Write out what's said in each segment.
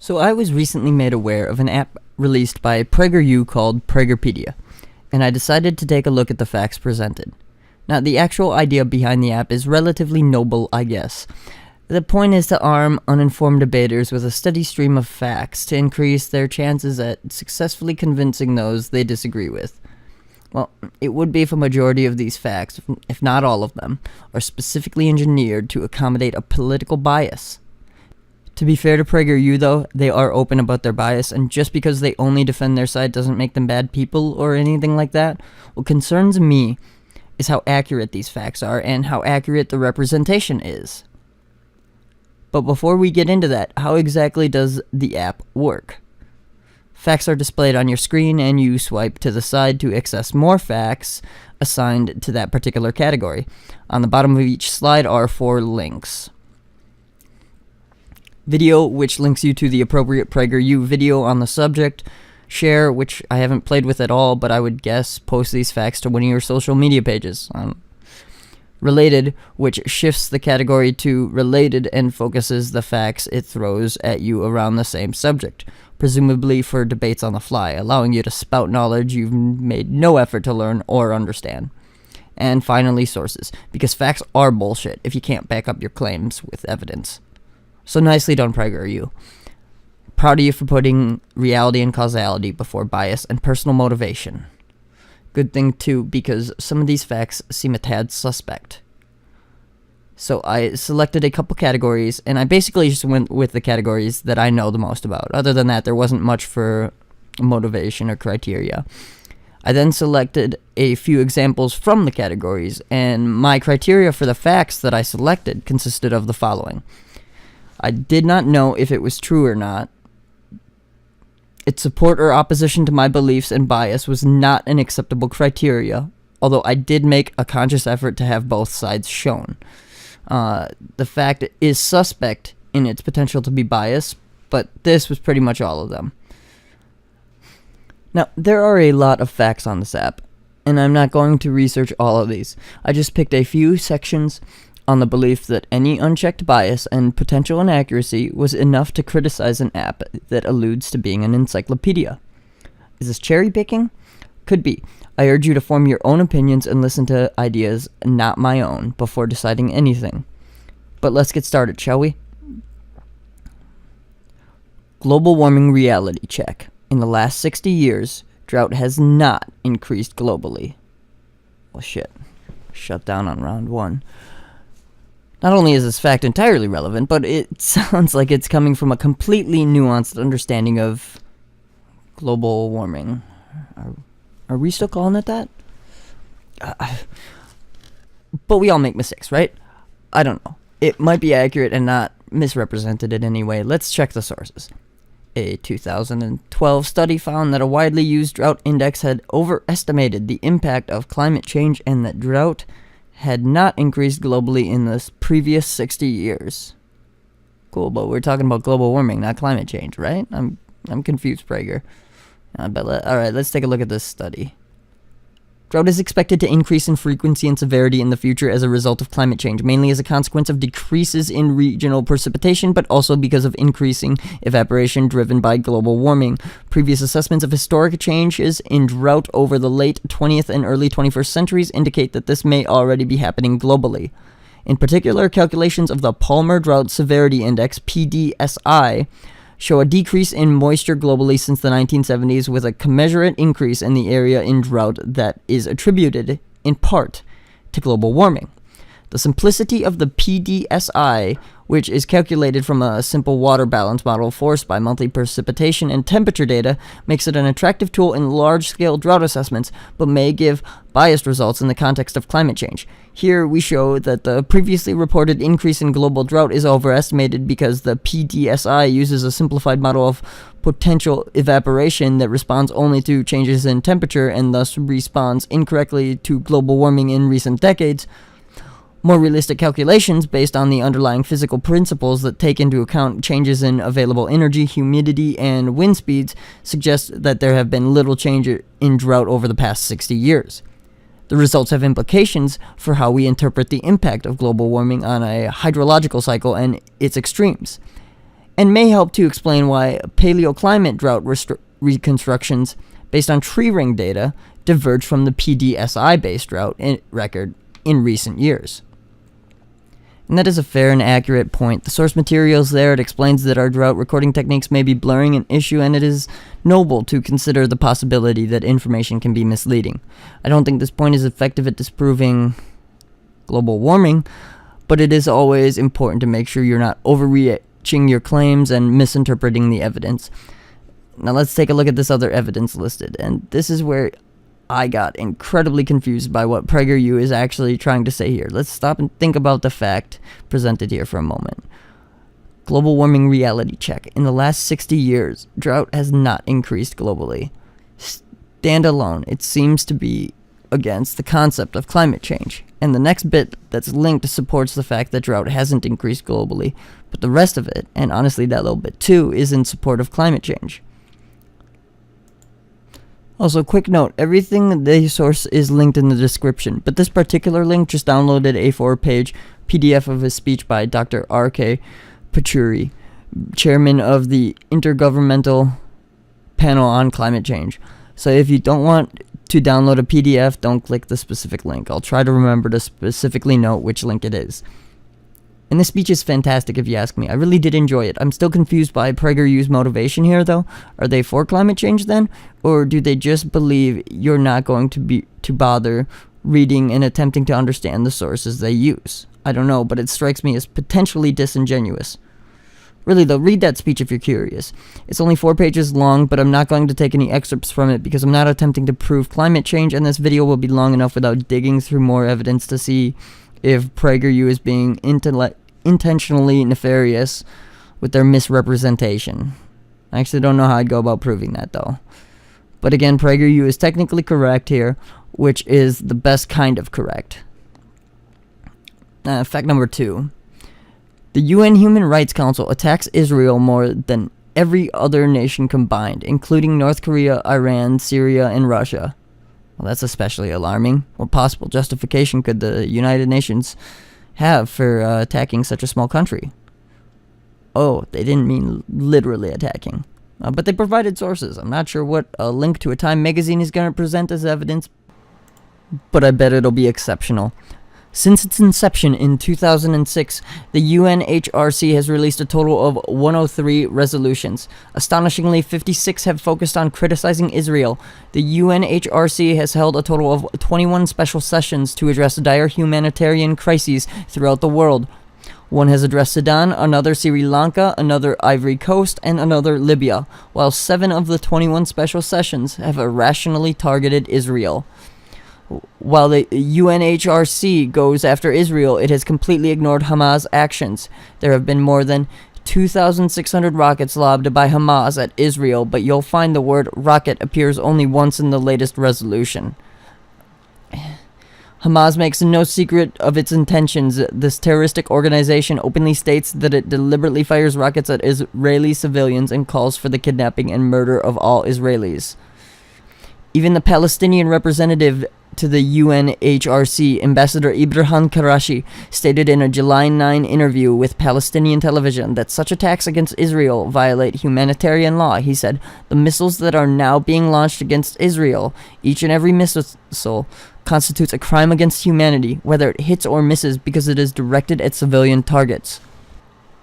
So I was recently made aware of an app released by PragerU called Pragerpedia, and I decided to take a look at the facts presented. Now, the actual idea behind the app is relatively noble, I guess. The point is to arm uninformed debaters with a steady stream of facts to increase their chances at successfully convincing those they disagree with. Well, it would be if a majority of these facts, if not all of them, are specifically engineered to accommodate a political bias. To be fair to PragerU, though, they are open about their bias, and just because they only defend their side doesn't make them bad people or anything like that. What concerns me is how accurate these facts are and how accurate the representation is. But before we get into that, how exactly does the app work? Facts are displayed on your screen, and you swipe to the side to access more facts assigned to that particular category. On the bottom of each slide are 4 links. Video, which links you to the appropriate PragerU video on the subject. Share, which I haven't played with at all, but I would guess post these facts to one of your social media pages. Related, which shifts the category to related and focuses the facts it throws at you around the same subject, presumably for debates on the fly, allowing you to spout knowledge you've made no effort to learn or understand. And finally, sources, because facts are bullshit if you can't back up your claims with evidence. So nicely done, PragerU. Proud of you for putting reality and causality before bias and personal motivation. Good thing, too, because some of these facts seem a tad suspect. So I selected a couple categories, and I basically just went with the categories that I know the most about. Other than that, there wasn't much for motivation or criteria. I then selected a few examples from the categories, and my criteria for the facts that I selected consisted of the following. I did not know if it was true or not. Its support or opposition to my beliefs and bias was not an acceptable criteria, although I did make a conscious effort to have both sides shown. The fact is suspect in its potential to be biased, but this was pretty much all of them. Now, there are a lot of facts on this app, and I'm not going to research all of these. I just picked a few sections on the belief that any unchecked bias and potential inaccuracy was enough to criticize an app that alludes to being an encyclopedia. Is this cherry picking? Could be. I urge you to form your own opinions and listen to ideas not my own before deciding anything. But let's get started, shall we? Global warming reality check. In the last 60 years, drought has not increased globally. Well, shit. Shut down on round 1. Not only is this fact entirely relevant, but it sounds like it's coming from a completely nuanced understanding of global warming. Are we still calling it that? But we all make mistakes, right? I don't know. It might be accurate and not misrepresented in any way. Let's check the sources. A 2012 study found that a widely used drought index had overestimated the impact of climate change and that drought had not increased globally in the previous 60 years. Cool, but we're talking about global warming, not climate change, right? I'm confused, Prager. Alright, let's take a look at this study. Drought is expected to increase in frequency and severity in the future as a result of climate change, mainly as a consequence of decreases in regional precipitation, but also because of increasing evaporation driven by global warming. Previous assessments of historic changes in drought over the late 20th and early 21st centuries indicate that this may already be happening globally. In particular, calculations of the Palmer Drought Severity Index, PDSI, show a decrease in moisture globally since the 1970s, with a commensurate increase in the area in drought that is attributed, in part, to global warming. The simplicity of the PDSI, which is calculated from a simple water balance model forced by monthly precipitation and temperature data, makes it an attractive tool in large-scale drought assessments, but may give biased results in the context of climate change. Here we show that the previously reported increase in global drought is overestimated because the PDSI uses a simplified model of potential evaporation that responds only to changes in temperature and thus responds incorrectly to global warming in recent decades. More realistic calculations based on the underlying physical principles that take into account changes in available energy, humidity, and wind speeds suggest that there have been little change in drought over the past 60 years. The results have implications for how we interpret the impact of global warming on a hydrological cycle and its extremes. and may help to explain why paleoclimate drought reconstructions based on tree ring data diverge from the PDSI-based drought record in recent years. And that is a fair and accurate point. The source materials there, it explains that our drought recording techniques may be blurring an issue, and it is noble to consider the possibility that information can be misleading. I don't think this point is effective at disproving global warming, but it is always important to make sure you're not overreaching your claims and misinterpreting the evidence. Now let's take a look at this other evidence listed, and this is where I got incredibly confused by what PragerU is actually trying to say here. Let's stop and think about the fact presented here for a moment. Global warming reality check. In the last 60 years, drought has not increased globally. Standalone, it seems to be against the concept of climate change. And the next bit that's linked supports the fact that drought hasn't increased globally, but the rest of it, and honestly that little bit too, is in support of climate change. Also, quick note, everything they source is linked in the description, but this particular link just downloaded a 4-page PDF of a speech by Dr. R.K. Pachauri, chairman of the Intergovernmental Panel on Climate Change. So if you don't want to download a PDF, don't click the specific link. I'll try to remember to specifically note which link it is. And this speech is fantastic if you ask me. I really did enjoy it. I'm still confused by PragerU's motivation here though. Are they for climate change then? Or do they just believe you're not going to bother reading and attempting to understand the sources they use? I don't know, but it strikes me as potentially disingenuous. Really though, read that speech if you're curious. It's only 4 pages long, but I'm not going to take any excerpts from it because I'm not attempting to prove climate change, and this video will be long enough without digging through more evidence to see if PragerU is being intentionally nefarious with their misrepresentation. I actually don't know how I'd go about proving that though. But again, PragerU is technically correct here, which is the best kind of correct. Fact number 2. The UN Human Rights Council attacks Israel more than every other nation combined, including North Korea, Iran, Syria, and Russia. Well, that's especially alarming. What possible justification could the United Nations have for attacking such a small country? Oh, they didn't mean literally attacking. But they provided sources. I'm not sure what a link to a Time magazine is going to present as evidence, but I bet it'll be exceptional. Since its inception in 2006, the UNHRC has released a total of 103 resolutions. Astonishingly, 56 have focused on criticizing Israel. The UNHRC has held a total of 21 special sessions to address dire humanitarian crises throughout the world. One has addressed Sudan, another Sri Lanka, another Ivory Coast, and another Lbya, while 7 of the 21 special sessions have irrationally targeted Israel. While the UNHRC goes after Israel, it has completely ignored Hamas' actions. There have been more than 2,600 rockets lobbed by Hamas at Israel, but you'll find the word rocket appears only once in the latest resolution. Hamas makes no secret of its intentions. This terroristic organization openly states that it deliberately fires rockets at Israeli civilians and calls for the kidnapping and murder of all Israelis. Even the Palestinian representative to the UNHRC, Ambassador Ibrahim Karashi, stated in a July 9 interview with Palestinian television that such attacks against Israel violate humanitarian law. He said, "The missiles that are now being launched against Israel, each and every missile, constitutes a crime against humanity, whether it hits or misses, because it is directed at civilian targets."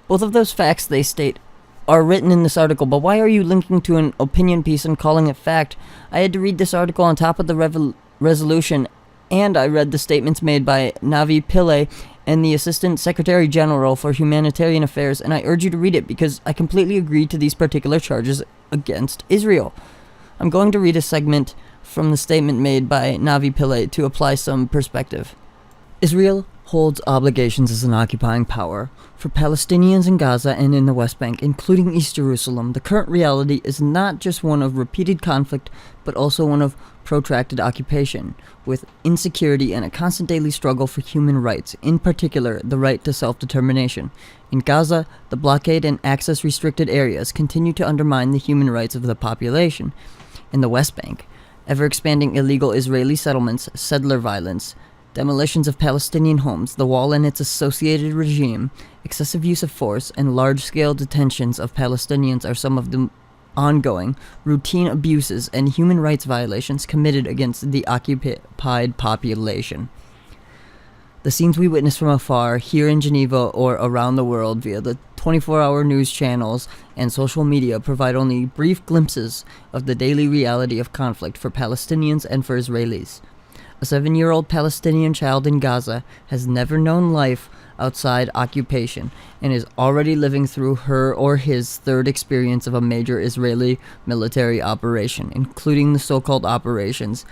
Both of those facts, they state, are written in this article, but why are you linking to an opinion piece and calling it fact? I had to read this article on top of the resolution, and I read the statements made by Navi Pillay and the Assistant Secretary General for Humanitarian Affairs, and I urge you to read it because I completely agree to these particular charges against Israel. I'm going to read a segment from the statement made by Navi Pillay to apply some perspective. Israel holds obligations as an occupying power for Palestinians in Gaza and in the West Bank, including East Jerusalem. The current reality is not just one of repeated conflict, but also one of protracted occupation, with insecurity and a constant daily struggle for human rights, in particular the right to self-determination. In Gaza, the blockade and access-restricted areas continue to undermine the human rights of the population. In the West Bank, ever-expanding illegal Israeli settlements, settler violence, Demolitions of Palestinian homes, the wall and its associated regime, excessive use of force, and large-scale detentions of Palestinians are some of the ongoing, routine abuses and human rights violations committed against the occupied population. The scenes we witness from afar, here in Geneva or around the world via the 24-hour news channels and social media provide only brief glimpses of the daily reality of conflict for Palestinians and for Israelis. A 7-year-old Palestinian child in Gaza has never known life outside occupation and is already living through her or his third experience of a major Israeli military operation, including the so-called operations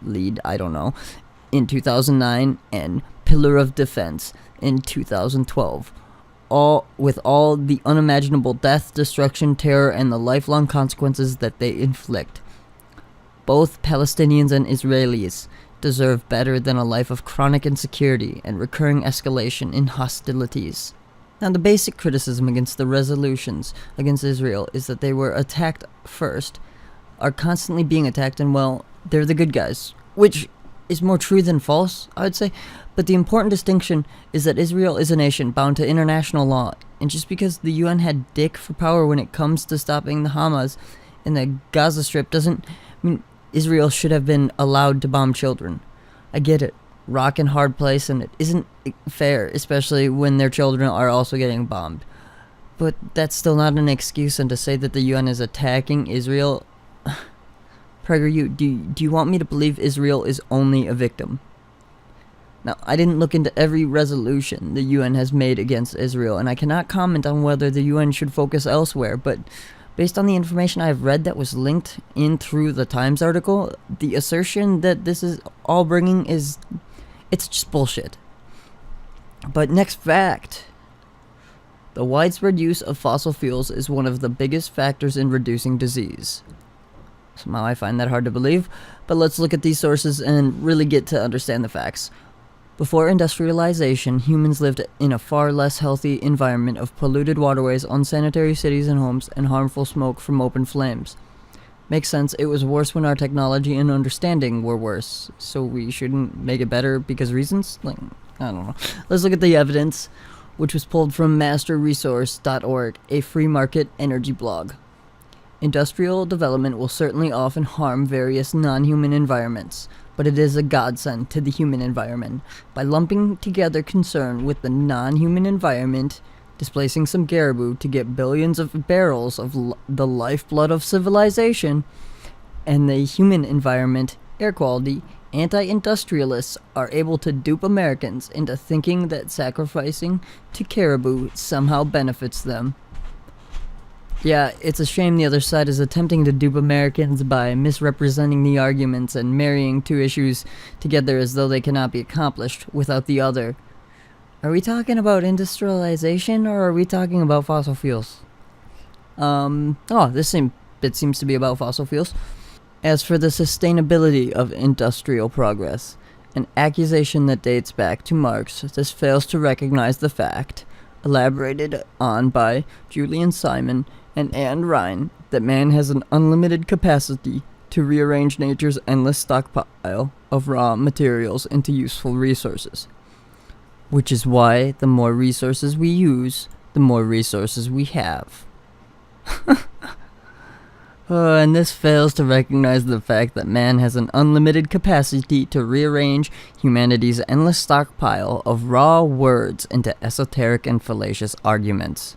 Lead, in 2009 and Pillar of Defense in 2012. With all the unimaginable death, destruction, terror, and the lifelong consequences that they inflict. Both Palestinians and Israelis deserve better than a life of chronic insecurity and recurring escalation in hostilities. Now, the basic criticism against the resolutions against Israel is that they were attacked first, are constantly being attacked, and, well, they're the good guys, which is more true than false, I would say. But the important distinction is that Israel is a nation bound to international law, and just because the UN had dick for power when it comes to stopping the Hamas in the Gaza Strip doesn't mean Israel should have been allowed to bomb children. I get it. Rock and hard place, and it isn't fair, especially when their children are also getting bombed. But that's still not an excuse, and to say that the UN is attacking Israel... PragerU, do you want me to believe Israel is only a victim? Now, I didn't look into every resolution the UN has made against Israel, and I cannot comment on whether the UN should focus elsewhere, but based on the information I've read that was linked in through the Times article, the assertion that this is all bringing is... it's just bullshit. But next fact. The widespread use of fossil fuels is one of the biggest factors in reducing disease. Somehow I find that hard to believe, but let's look at these sources and really get to understand the facts. Before industrialization, humans lived in a far less healthy environment of polluted waterways, unsanitary cities and homes, and harmful smoke from open flames. Makes sense, it was worse when our technology and understanding were worse, so we shouldn't make it better because reasons? Like, I don't know. Let's look at the evidence, which was pulled from masterresource.org, a free market energy blog. Industrial development will certainly often harm various non-human environments, but it is a godsend to the human environment. By lumping together concern with the non-human environment, displacing some caribou to get billions of barrels of the lifeblood of civilization, and the human environment, air quality, anti-industrialists are able to dupe Americans into thinking that sacrificing to caribou somehow benefits them. Yeah, it's a shame the other side is attempting to dupe Americans by misrepresenting the arguments and marrying two issues together as though they cannot be accomplished without the other. Are we talking about industrialization or are we talking about fossil fuels? This bit seems to be about fossil fuels. As for the sustainability of industrial progress, an accusation that dates back to Marx, this fails to recognize the fact, elaborated on by Julian Simon and Anne Ryan, that man has an unlimited capacity to rearrange nature's endless stockpile of raw materials into useful resources. Which is why the more resources we use, the more resources we have. And this fails to recognize the fact that man has an unlimited capacity to rearrange humanity's endless stockpile of raw words into esoteric and fallacious arguments.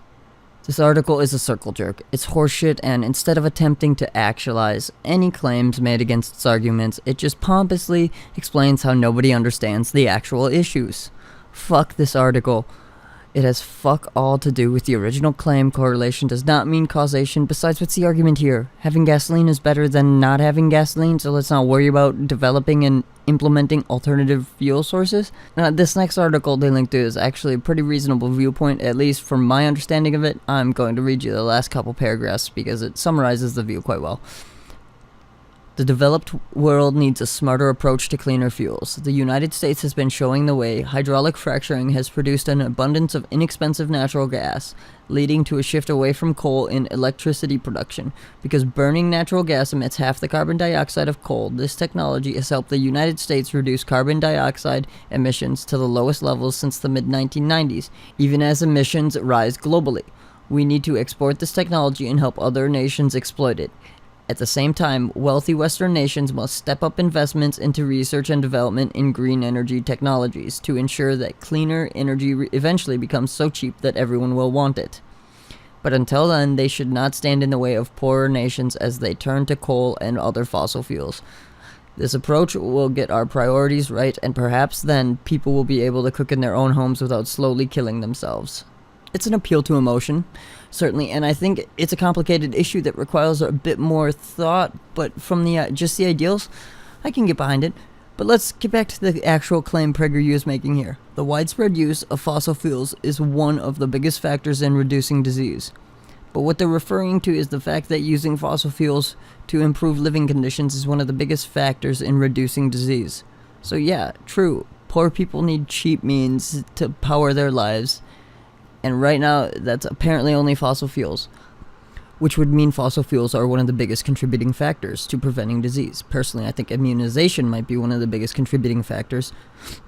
This article is a circle jerk. It's horseshit, and instead of attempting to actualize any claims made against its arguments, it just pompously explains how nobody understands the actual issues. Fuck this article. It has fuck all to do with the original claim. Correlation does not mean causation. Besides, what's the argument here? Having gasoline is better than not having gasoline, so let's not worry about developing and implementing alternative fuel sources? Now, this next article they link to is actually a pretty reasonable viewpoint, at least from my understanding of it. I'm going to read you the last couple paragraphs because it summarizes the view quite well. The developed world needs a smarter approach to cleaner fuels. The United States has been showing the way. Hydraulic fracturing has produced an abundance of inexpensive natural gas, leading to a shift away from coal in electricity production. Because burning natural gas emits half the carbon dioxide of coal, this technology has helped the United States reduce carbon dioxide emissions to the lowest levels since the mid-1990s, even as emissions rise globally. We need to export this technology and help other nations exploit it. At the same time, wealthy Western nations must step up investments into research and development in green energy technologies to ensure that cleaner energy eventually becomes so cheap that everyone will want it. But until then, they should not stand in the way of poorer nations as they turn to coal and other fossil fuels. This approach will get our priorities right, and perhaps then people will be able to cook in their own homes without slowly killing themselves. It's an appeal to emotion, certainly, and I think it's a complicated issue that requires a bit more thought, but from just the ideals, I can get behind it. But let's get back to the actual claim PragerU is making here. The widespread use of fossil fuels is one of the biggest factors in reducing disease. But what they're referring to is the fact that using fossil fuels to improve living conditions is one of the biggest factors in reducing disease. So yeah, true, poor people need cheap means to power their lives. And right now, that's apparently only fossil fuels, which would mean fossil fuels are one of the biggest contributing factors to preventing disease. Personally, I think immunization might be one of the biggest contributing factors,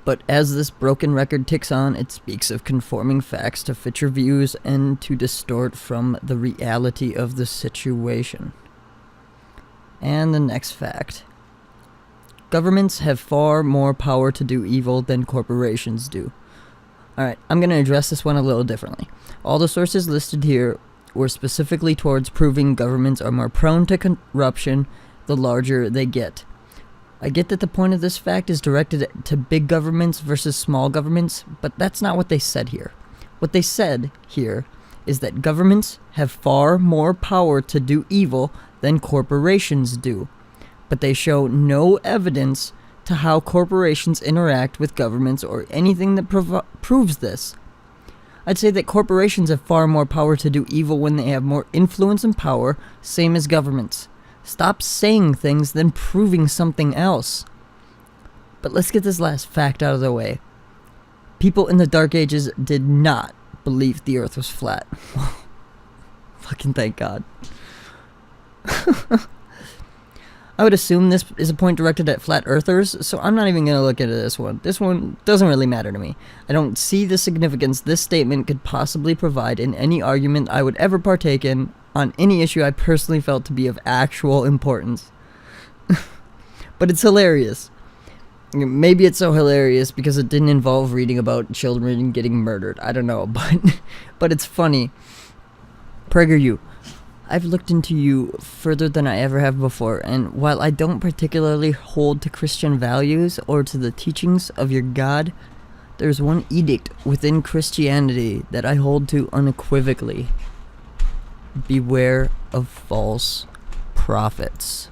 but as this broken record ticks on, it speaks of conforming facts to fit your views and to distort from the reality of the situation. And the next fact. Governments have far more power to do evil than corporations do. Alright, I'm going to address this one a little differently. All the sources listed here were specifically towards proving governments are more prone to corruption the larger they get. I get that the point of this fact is directed to big governments versus small governments, but that's not what they said here. What they said here is that governments have far more power to do evil than corporations do, but they show no evidence to how corporations interact with governments or anything that proves this. I'd say that corporations have far more power to do evil when they have more influence and power, same as governments. Stop saying things, then proving something else. But let's get this last fact out of the way. People in the Dark Ages did not believe the Earth was flat. Fucking thank God. I would assume this is a point directed at flat earthers, so I'm not even going to look into this one. This one doesn't really matter to me. I don't see the significance this statement could possibly provide in any argument I would ever partake in on any issue I personally felt to be of actual importance. But it's hilarious. Maybe it's so hilarious because it didn't involve reading about children getting murdered. I don't know, but it's funny. PragerU. I've looked into you further than I ever have before, and while I don't particularly hold to Christian values or to the teachings of your God, there's one edict within Christianity that I hold to unequivocally. Beware of false prophets.